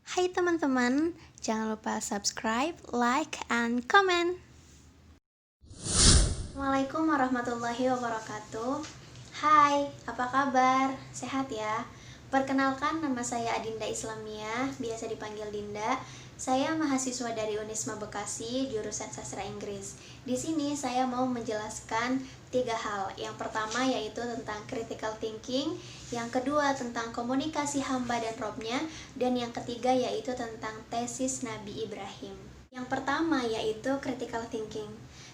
Hai teman-teman, jangan lupa subscribe, like, and comment. Assalamualaikum warahmatullahi wabarakatuh. Hai, apa kabar? Sehat ya? Perkenalkan, nama saya Adinda Islamia, biasa dipanggil Dinda. Saya mahasiswa dari Unisma Bekasi, jurusan Sastra Inggris. Di sini saya mau menjelaskan 3 hal. Yang pertama yaitu tentang critical thinking, yang kedua tentang komunikasi hamba dan robnya, dan yang ketiga yaitu tentang tesis Nabi Ibrahim. Yang pertama yaitu critical thinking.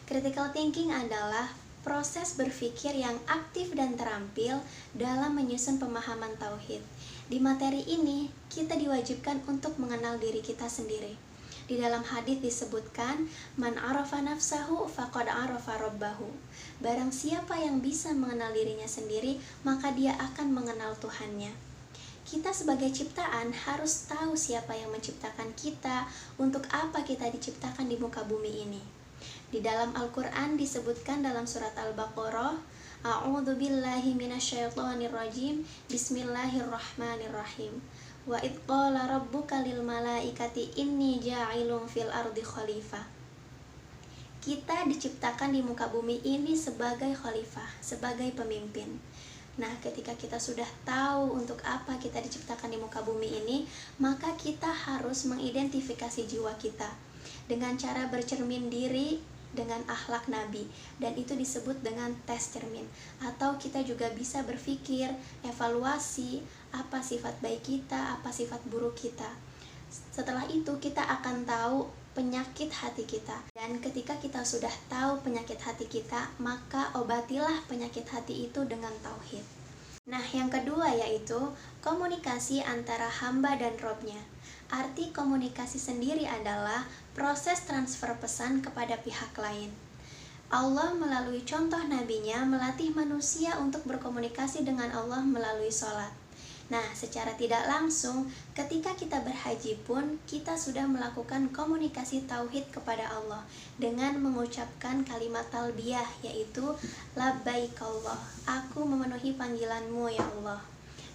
Critical thinking adalah proses berpikir yang aktif dan terampil dalam menyusun pemahaman tauhid. Di materi ini, kita diwajibkan untuk mengenal diri kita sendiri. Di dalam hadis disebutkan, "Man arafa nafsahu faqad arafa rabbahu." Barang siapa yang bisa mengenal dirinya sendiri, maka dia akan mengenal Tuhannya. Kita sebagai ciptaan harus tahu siapa yang menciptakan kita, untuk apa kita diciptakan di muka bumi ini. Di dalam Al-Quran disebutkan dalam surat Al-Baqarah, "A'udzubillahi minasyaitonirrajim, bismillahirrahmanirrahim. Wa idh qala rabbuka lil malaikati inni ja'ilun fil ardi khalifah." Kita diciptakan di muka bumi ini sebagai khalifah, sebagai pemimpin. Nah, ketika kita sudah tahu untuk apa kita diciptakan di muka bumi ini, maka kita harus mengidentifikasi jiwa kita dengan cara bercermin diri dengan akhlak Nabi, dan itu disebut dengan tes cermin. Atau kita juga bisa berpikir, evaluasi apa sifat baik kita, apa sifat buruk kita. Setelah itu kita akan tahu penyakit hati kita, dan ketika kita sudah tahu penyakit hati kita, maka obatilah penyakit hati itu dengan tauhid. Nah, yang kedua yaitu komunikasi antara hamba dan robnya. Arti komunikasi sendiri adalah proses transfer pesan kepada pihak lain. Allah melalui contoh nabinya melatih manusia untuk berkomunikasi dengan Allah melalui sholat. Nah, secara tidak langsung, ketika kita berhaji pun, kita sudah melakukan komunikasi tauhid kepada Allah dengan mengucapkan kalimat talbiyah, yaitu labbaik Allah, aku memenuhi panggilanmu ya Allah.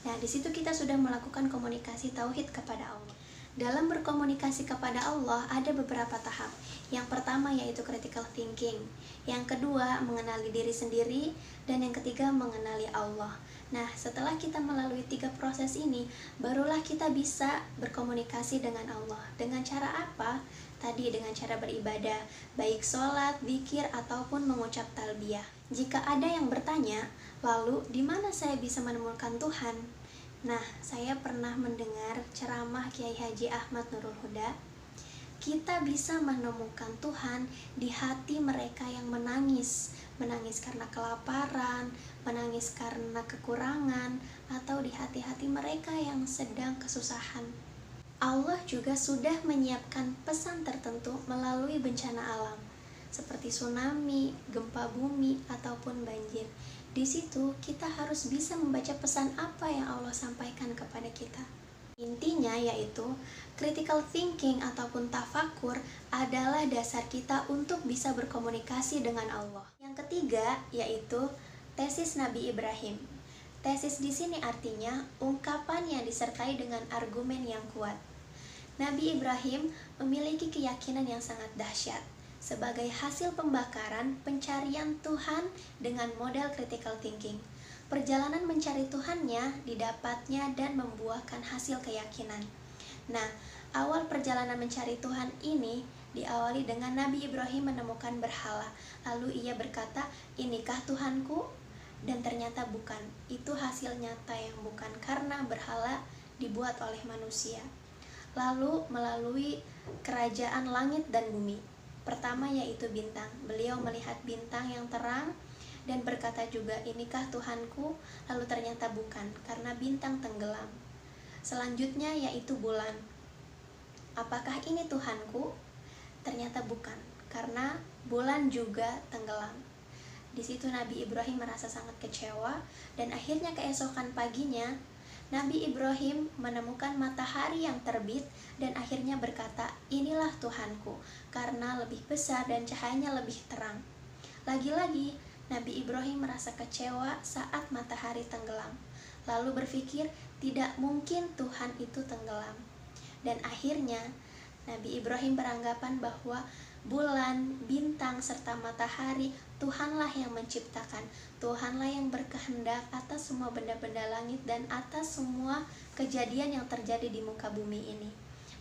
Nah, di situ kita sudah melakukan komunikasi tauhid kepada Allah. Dalam berkomunikasi kepada Allah ada beberapa tahap. Yang pertama yaitu critical thinking, yang kedua mengenali diri sendiri, dan yang ketiga mengenali Allah. Nah, setelah kita melalui 3 proses ini, barulah kita bisa berkomunikasi dengan Allah. Dengan cara apa? Tadi dengan cara beribadah, baik sholat, zikir, ataupun mengucap talbiyah. Jika ada yang bertanya, lalu di mana saya bisa menemukan Tuhan? Nah, saya pernah mendengar ceramah Kiai Haji Ahmad Nurul Huda. Kita bisa menemukan Tuhan di hati mereka yang menangis karena kelaparan, menangis karena kekurangan, atau di hati-hati mereka yang sedang kesusahan. Allah juga sudah menyiapkan pesan tertentu melalui bencana alam, seperti tsunami, gempa bumi, ataupun banjir. Di situ kita harus bisa membaca pesan apa yang Allah sampaikan kepada kita. Intinya yaitu critical thinking ataupun tafakur adalah dasar kita untuk bisa berkomunikasi dengan Allah. Yang ketiga yaitu tesis Nabi Ibrahim. Tesis di sini artinya ungkapan yang disertai dengan argumen yang kuat. Nabi Ibrahim memiliki keyakinan yang sangat dahsyat. Sebagai hasil pembakaran pencarian Tuhan dengan model critical thinking, perjalanan mencari Tuhannya didapatnya dan membuahkan hasil keyakinan. Nah, awal perjalanan mencari Tuhan ini diawali dengan Nabi Ibrahim menemukan berhala. Lalu ia berkata, "Inikah Tuhanku?" Dan ternyata bukan. Itu hasil nyata yang bukan, karena berhala dibuat oleh manusia. Lalu melalui kerajaan langit dan bumi. Pertama yaitu bintang. Beliau melihat bintang yang terang dan berkata juga, "Inikah Tuhanku?" Lalu ternyata bukan, karena bintang tenggelam. Selanjutnya yaitu bulan. "Apakah ini Tuhanku?" Ternyata bukan, karena bulan juga tenggelam. Di situ Nabi Ibrahim merasa sangat kecewa, dan akhirnya keesokan paginya Nabi Ibrahim menemukan matahari yang terbit dan akhirnya berkata, "Inilah Tuhanku," karena lebih besar dan cahayanya lebih terang. Lagi-lagi Nabi Ibrahim merasa kecewa saat matahari tenggelam, lalu berpikir tidak mungkin Tuhan itu tenggelam. Dan akhirnya Nabi Ibrahim beranggapan bahwa bulan, bintang, serta matahari Tuhanlah yang menciptakan, Tuhanlah yang berkehendak atas semua benda-benda langit dan atas semua kejadian yang terjadi di muka bumi ini.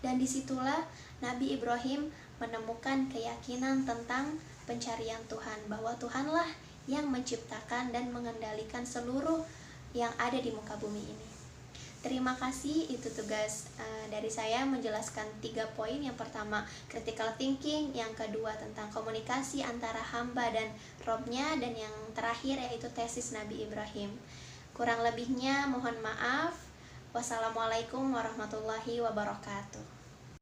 Dan disitulah Nabi Ibrahim menemukan keyakinan tentang pencarian Tuhan, bahwa Tuhanlah yang menciptakan dan mengendalikan seluruh yang ada di muka bumi ini. Terima kasih, itu tugas dari saya menjelaskan 3 poin. Yang pertama, critical thinking, yang kedua tentang komunikasi antara hamba dan Robnya, dan yang terakhir yaitu tesis Nabi Ibrahim. Kurang lebihnya mohon maaf. Wassalamualaikum warahmatullahi wabarakatuh.